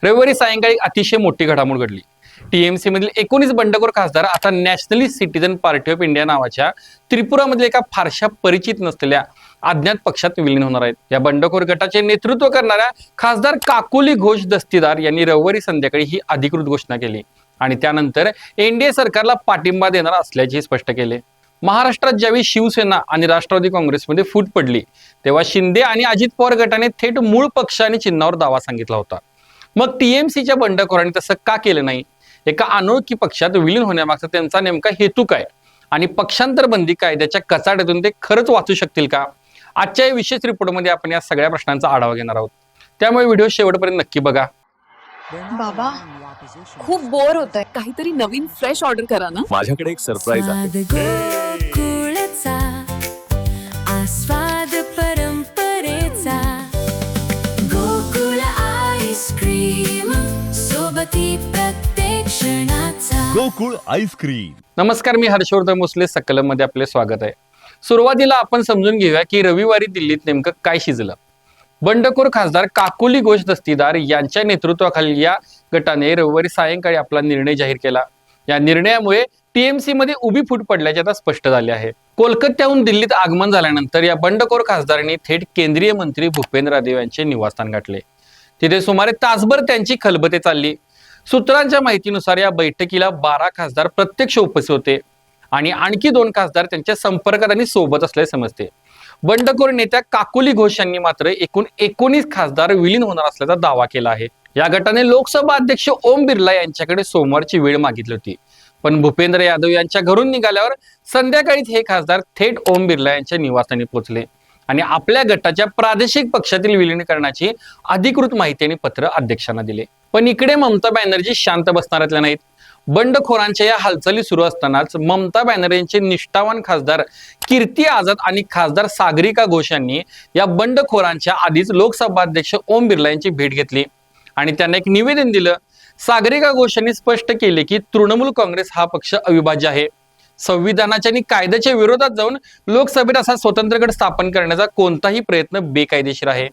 रविवारी सायंकाळी अतिशय मोठी घडामोड घडली। टीएमसी मधील 19 बंडखोर खासदार आता nationalist citizen party of India नावाच्या त्रिपुरामधील एका फारशा परिचित नसलेल्या अज्ञात पक्षात विलीन होणार आहेत। या बंडखोर गटाचे नेतृत्व करणाऱ्या खासदार काकोली घोष दस्तीदार यांनी रविवारी संध्याकाळी ही अधिकृत घोषणा केली आणि त्यानंतर एनडीए सरकारला पाठिंबा देणार असल्याचे स्पष्ट केले। महाराष्ट्रात ज्यावेळी शिवसेना आणि राष्ट्रवादी काँग्रेसमध्ये फूट पडली तेव्हा शिंदे आणि अजित पवार गटाने थेट मूळ पक्ष आणि चिन्हावर दावा सांगितला होता। मग टीएमसीच्या बंडखोरांनी तसं का केलं नाही? एका अनोळखी पक्षात विलीन होण्यामागचा त्यांचा नेमका हेतू काय आणि पक्षांतर बंदी कायद्याच्या कचाट्यातून ते खरंच वाचू शकतील का? आजच्या या विशेष रिपोर्टमध्ये आपण या सगळ्या प्रश्नांचा आढावा घेणार आहोत, त्यामुळे व्हिडिओ शेवटपर्यंत नक्की बघा। बाबा खूप बोर होतंय, काहीतरी नवीन फ्रेश ऑर्डर करा ना। माझ्याकडे एक सरप्राईज आहे। गोकुळचा आस्वाद परंपरेचा गोकुळ आईस्क्रीम सोबती प्रत्येक क्षणाचा गोकुळ आईस्क्रीम। नमस्कार, मी हर्षवर्धन भोसले, सकलम मध्ये आपले स्वागत आहे। सुरुवातीला आपण समजून घेऊया की रविवारी दिल्लीत नेमकं काय शिजलं। बंडखोर खासदार काकोली घोष दस्तीदार यांच्या नेतृत्वाखाली या गटाने रविवारी सायंकाळी आपला निर्णय जाहीर केला। या निर्णयामुळे टीएमसी मध्ये उभी फूट पडल्याचे आता स्पष्ट झाले आहे। कोलकात्याहून दिल्लीत आगमन झाल्यानंतर या बंडखोर खासदारांनी थेट केंद्रीय मंत्री भूपेंद्र यादव यांचे निवासस्थान गाठले। तिथे सुमारे तासभर त्यांची खलबते चालली। सूत्रांच्या माहितीनुसार या बैठकीला 12 खासदार प्रत्यक्ष उपस्थित होते आणि आणखी 2 खासदार त्यांच्या संपर्कात आणि सोबत असल्याचे समजते। बंडखोर नेत्या काकोली घोष यांनी मात्र एकूण 19 खासदार विलीन होणार असल्याचा दावा केला आहे। या गटाने लोकसभा अध्यक्ष ओम बिर्ला यांच्याकडे सोमवारची वेळ मागितली होती, पण भूपेंद्र यादव यांच्या घरून निघाल्यावर संध्याकाळीच हे खासदार थेट ओम बिर्ला यांच्या निवासस्थानी पोहोचले आणि आपल्या गटाच्या प्रादेशिक पक्षातील विलीनीकरणाची अधिकृत माहिती आणि पत्र अध्यक्षांना दिले। पण इकडे ममता बॅनर्जी शांत बसणाऱ्यातल्या नाहीत। बंडखोरांच्या या हालचाली सुरू असतानाच ममता बॅनर्जींचे निष्ठावान खासदार कीर्ती आझाद आणि खासदार सागरिका घोष यांनी या बंडखोरांच्या आधीच लोकसभा अध्यक्ष ओम बिर्ला यांची भेट घेतली आणि त्यांना एक निवेदन दिलं। सागरिका घोष यांनी स्पष्ट केले की तृणमूल काँग्रेस हा पक्ष अविभाज्य आहे। संविधानाच्या आणि कायद्याच्या विरोधात जाऊन लोकसभेत असा स्वतंत्र गट स्थापन करण्याचा कोणताही प्रयत्न बेकायदेशीर आहे।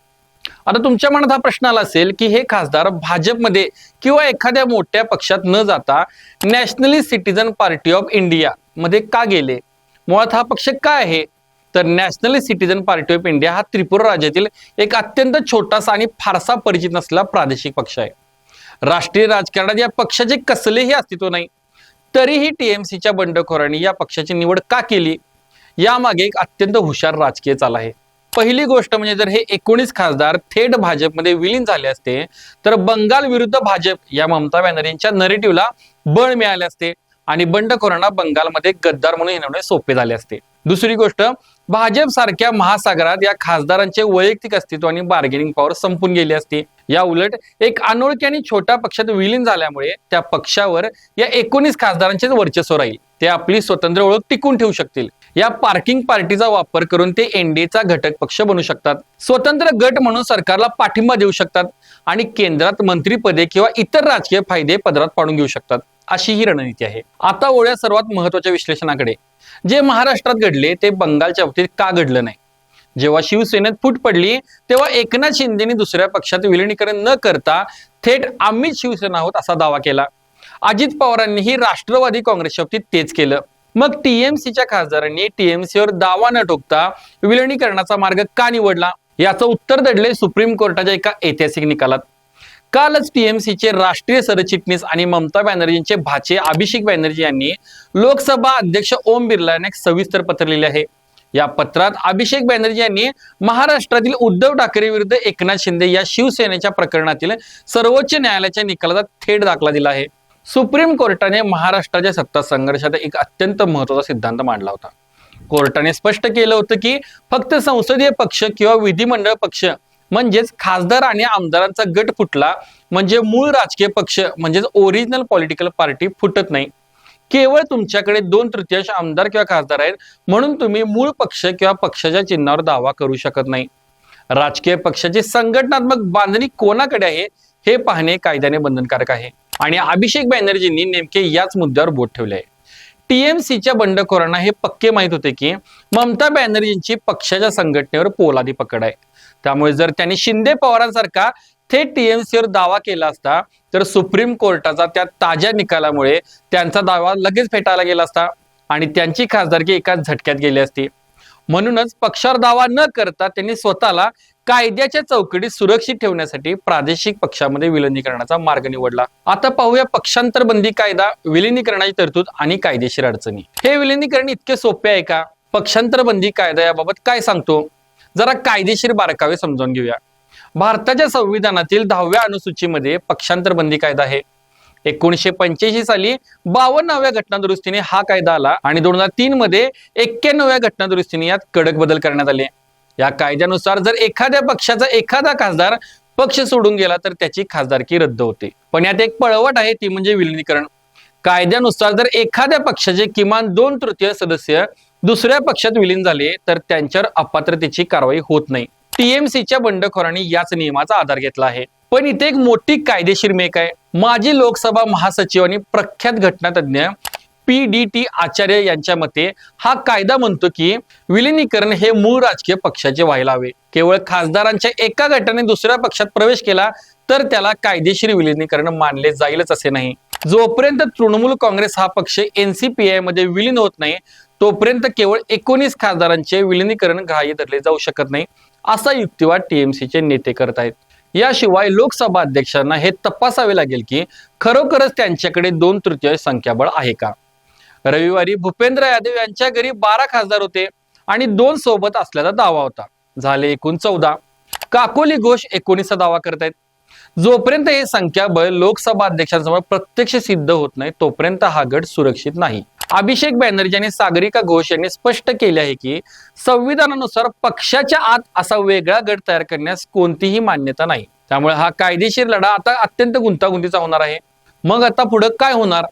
आता तुमच्या मनात हा प्रश्न आला असेल की हे खासदार भाजपमध्ये किंवा एखाद्या मोठ्या पक्षात न जाता nationalist citizen party of India मध्ये का गेले? मुळात हा पक्ष काय आहे? तर nationalist citizen party of India हा त्रिपुरा राज्यातील एक अत्यंत छोटासा आणि फारसा परिचित नसलेला प्रादेशिक पक्ष आहे। राष्ट्रीय राजकारणात या पक्षाचे कसलेही अस्तित्व नाही, तरीही टीएमसीच्या बंडखोरांनी या पक्षाची निवड का केली? यामागे एक अत्यंत हुशार राजकीय चाल आहे। पहिली गोष्ट म्हणजे जर हे 19 खासदार थेट भाजपमध्ये विलीन झाले असते तर बंगाल विरुद्ध भाजप या ममता बॅनर्जींच्या नरेटिव्हला बळ मिळाले असते आणि बंडखोरांना बंगालमध्ये गद्दार म्हणून येणं सोपे झाले असते। दुसरी गोष्ट, भाजप सारख्या महासागरात या खासदारांचे वैयक्तिक अस्तित्व आणि बार्गेनिंग पॉवर संपून गेली असती। या उलट एक अनोळखी आणि छोट्या पक्षात विलीन झाल्यामुळे त्या पक्षावर या 19 खासदारांचेच वर्चस्व राहील। ते आपली स्वतंत्र ओळख टिकून ठेवू शकतील। या पार्किंग पार्टीचा वापर करून ते एनडीएचा घटक पक्ष बनू शकतात, स्वतंत्र गट म्हणून सरकारला पाठिंबा देऊ शकतात आणि केंद्रात मंत्रीपदे किंवा इतर राजकीय फायदे पदरात पाडून घेऊ शकतात, अशी ही रणनीती आहे। आता ओळ्या सर्वात महत्वाच्या विश्लेषणाकडे। जे महाराष्ट्रात घडले ते बंगालच्या बाबतीत का घडलं नाही? जेव्हा शिवसेनेत फूट पडली तेव्हा एकनाथ शिंदेनी दुसऱ्या पक्षात विलिनीकरण न करता थेट आम्हीच शिवसेना आहोत असा दावा केला। अजित पवारांनीही राष्ट्रवादी काँग्रेसच्या बाबतीत तेच केलं। मग टीएमसीच्या खासदारांनी टीएमसीवर दावा न ठोकता विलिनीकरणाचा मार्ग का निवडला? याचं उत्तर दडले सुप्रीम कोर्टाच्या एका ऐतिहासिक निकालात। कालच टीएमसीचे राष्ट्रीय सरचिटणीस आणि ममता बॅनर्जींचे भाचे अभिषेक बॅनर्जी यांनी लोकसभा अध्यक्ष ओम बिर्ला यांना एक सविस्तर पत्र लिहिले आहे। या पत्रात अभिषेक बॅनर्जी यांनी महाराष्ट्रातील उद्धव ठाकरे विरुद्ध एकनाथ शिंदे या शिवसेनेच्या प्रकरणातील सर्वोच्च न्यायालयाच्या निकालाचा थेट दाखला दिला आहे। सुप्रीम कोर्टाने महाराष्ट्राच्या सत्ता संघर्षात एक अत्यंत महत्त्वाचा सिद्धांत मांडला होता। कोर्टाने स्पष्ट केलं होतं की फक्त संसदीय पक्ष किंवा विधिमंडळ पक्ष म्हणजेच खासदार आणि आमदारांचा गट फुटला म्हणजे मूळ राजकीय पक्ष म्हणजेच ओरिजिनल पॉलिटिकल पार्टी फुटत नाही। केवळ तुमच्याकडे 2/3 आमदार किंवा खासदार आहेत म्हणून तुम्ही मूळ पक्ष किंवा पक्षाच्या चिन्हावर दावा करू शकत नाही। राजकीय पक्षाची संघटनात्मक बांधणी कोणाकडे आहे हे पाहणे कायद्याने बंधनकारक आहे आणि अभिषेक बॅनर्जींनी नेमके याच मुद्द्यावर बोट ठेवले आहे। टीएमसीच्या बंडखोरांना हे पक्के माहित होते की ममता बॅनर्जींची पक्षाच्या संघटनेवर पोलादी पकड आहे, त्यामुळे जर त्यांनी शिंदे पवारांसारखा थेट टीएमसीवर दावा केला असता तर सुप्रीम कोर्टाचा त्या ताज्या निकालामुळे त्यांचा दावा लगेच फेटाळला गेला असता आणि त्यांची खासदारकी एकाच झटक्यात गेली असती. म्हणूनच पक्षावर दावा न करता त्यांनी स्वतःला कायद्याच्या चौकटीत सुरक्षित ठेवण्यासाठी प्रादेशिक पक्षामध्ये विलिनीकरणाचा मार्ग निवडला. आता पाहूया पक्षांतर बंदी कायदा, विलिनीकरणाची तरतूद आणि कायदेशीर अडचणी. हे विलिनीकरण इतके सोपे आहे का? पक्षांतर बंदी कायदा याबाबत काय सांगतो, जरा कायदेशीर बारकावे समजावून घेऊया. भारताच्या संविधानातील 10व्या अनुसूचीमध्ये पक्षांतर बंदी कायदा आहे. 1985 साली 52व्या घटनादुरुस्तीने हा कायदा आला आणि 2003 मध्ये 91व्या घटनादुरुस्तीने यात कडक बदल करण्यात आले. या कायद्यानुसार जर एखाद्या पक्षाचा एखादा खासदार पक्ष सोडून गेला तर त्याची खासदारकी रद्द होते. पण यात एक पळवाट आहे, ती म्हणजे विलिनीकरण. कायद्यानुसार जर एखाद्या पक्षाचे किमान 2/3 सदस्य दुसऱ्या पक्षात विलीन झाले तर त्यांच्यावर अपात्रतेची कारवाई होत नाही. टीएमसीच्या बंडखोरांनी याच नियमाचा आधार घेतला आहे. पण इथे एक मोठी कायदेशीर मेक आहे. माजी लोकसभा महासचिव आणि प्रख्यात घटनातज्ञ PDT आचार्य यांच्या मते हा कायदा म्हणतो की विलिनीकरण हे मूळ राजकीय पक्षाचे व्हायला हवे. केवळ खासदारांच्या एका गटाने दुसऱ्या पक्षात प्रवेश केला तर त्याला कायदेशीर विलिनीकरण मानले जाईलच असे नाही. जोपर्यंत तृणमूल काँग्रेस हा पक्ष NCPI मध्ये विलीन होत नाही तोपर्यंत केवळ 19 खासदारांचे विलिनीकरण ग्राह्य धरले जाऊ शकत नाही, असा युक्तिवाद टीएमसीचे नेते करत आहेत. याशिवाय लोकसभा अध्यक्षांना हे तपासावे लागेल की खरोखरच त्यांच्याकडे 2/3 संख्याबळ आहे का. रविवारी भूपेंद्र यादव यांच्या घरी 12 खासदार होते आणि 2 सोबत असल्याचा दावा होता. झाले एकूण 14. काकोली घोष 19 दावा करतायत. जोपर्यंत हे संख्याबळ लोकसभा अध्यक्षांसमोर प्रत्यक्ष सिद्ध होत नाही तोपर्यंत हा गट सुरक्षित नाही. अभिषेक बॅनर्जी आणि सागरिका घोष यांनी स्पष्ट केले आहे की संविधानानुसार पक्षाच्या आत असा वेगळा गट तयार करण्यास कोणतीही मान्यता नाही. त्यामुळे हा कायदेशीर लढा आता अत्यंत गुंतागुंतीचा होणार आहे. मग आता पुढे काय होणार?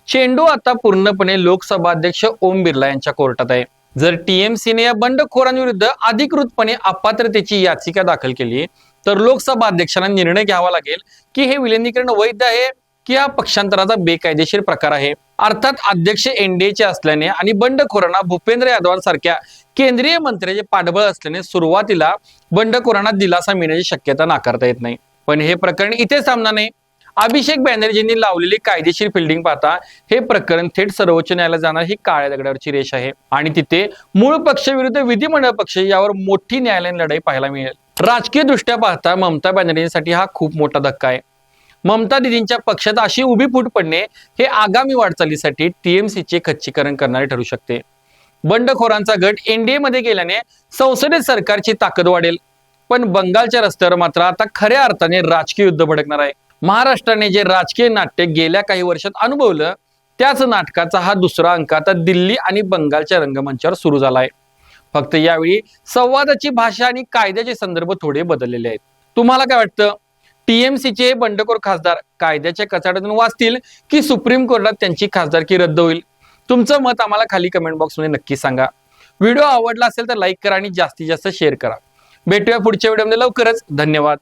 चेंडू आता पूर्णपणे लोकसभा अध्यक्ष ओम बिर्ला यांच्या कोर्टात आहे. जर टीएमसीने या बंडखोरांविरुद्ध अधिकृतपणे अपात्रतेची याचिका दाखल केली तर लोकसभा अध्यक्षांना निर्णय घ्यावा लागेल की हे विलिनीकरण वैध आहे की हा पक्षांतराचा बेकायदेशीर प्रकार आहे. अर्थात अध्यक्ष NDAचे असल्याने आणि बंडखोरांना भूपेंद्र यादवांसारख्या केंद्रीय मंत्र्याचे पाठबळ असल्याने सुरुवातीला बंडखोरांना दिलासा मिळण्याची शक्यता नाकारता येत नाही. पण हे प्रकरण इथे थांबणार नाही. अभिषेक बॅनर्जींनी लावलेली कायदेशीर फिल्डिंग पाहता हे प्रकरण थेट सर्वोच्च न्यायालयात जाणार ही काळ्या दगडावरची रेष आहे आणि तिथे मूळ पक्ष विरुद्ध विधिमंडळ पक्ष यावर मोठी न्यायालयीन लढाई पाहायला मिळेल. राजकीय दृष्ट्या पाहता ममता बॅनर्जींसाठी हा खूप मोठा धक्का आहे. ममता दिदींच्या पक्षात अशी उभी फूट पडणे हे आगामी वाटचालीसाठी टीएमसीचे खच्चीकरण करणारे ठरू शकते. बंडखोरांचा गट NDA मध्ये गेल्याने संसदेत सरकारची ताकद वाढेल. पण बंगालच्या रस्त्यावर मात्र आता खऱ्या अर्थाने राजकीय युद्ध भडकणार आहे. महाराष्ट्राने जे राजकीय नाट्य गेल्या काही वर्षात अनुभवलं त्याच नाटकाचा हा दुसरा अंक आता दिल्ली आणि बंगालच्या रंगमंचावर सुरू झाला आहे. फक्त यावेळी संवादाची भाषा आणि कायद्याचे संदर्भ थोडे बदललेले आहेत. तुम्हाला काय वाटतं? टीएमसीचे बंडखोर खासदार कायद्याच्या कचाट्यातून वाचतील की सुप्रीम कोर्टात त्यांची खासदारकी रद्द होईल? तुमचं मत आम्हाला खाली कमेंट बॉक्समध्ये नक्की सांगा. व्हिडिओ आवडला असेल तर लाईक करा आणि जास्तीत जास्त शेअर करा. भेटूया पुढच्या व्हिडिओमध्ये लवकरच. धन्यवाद.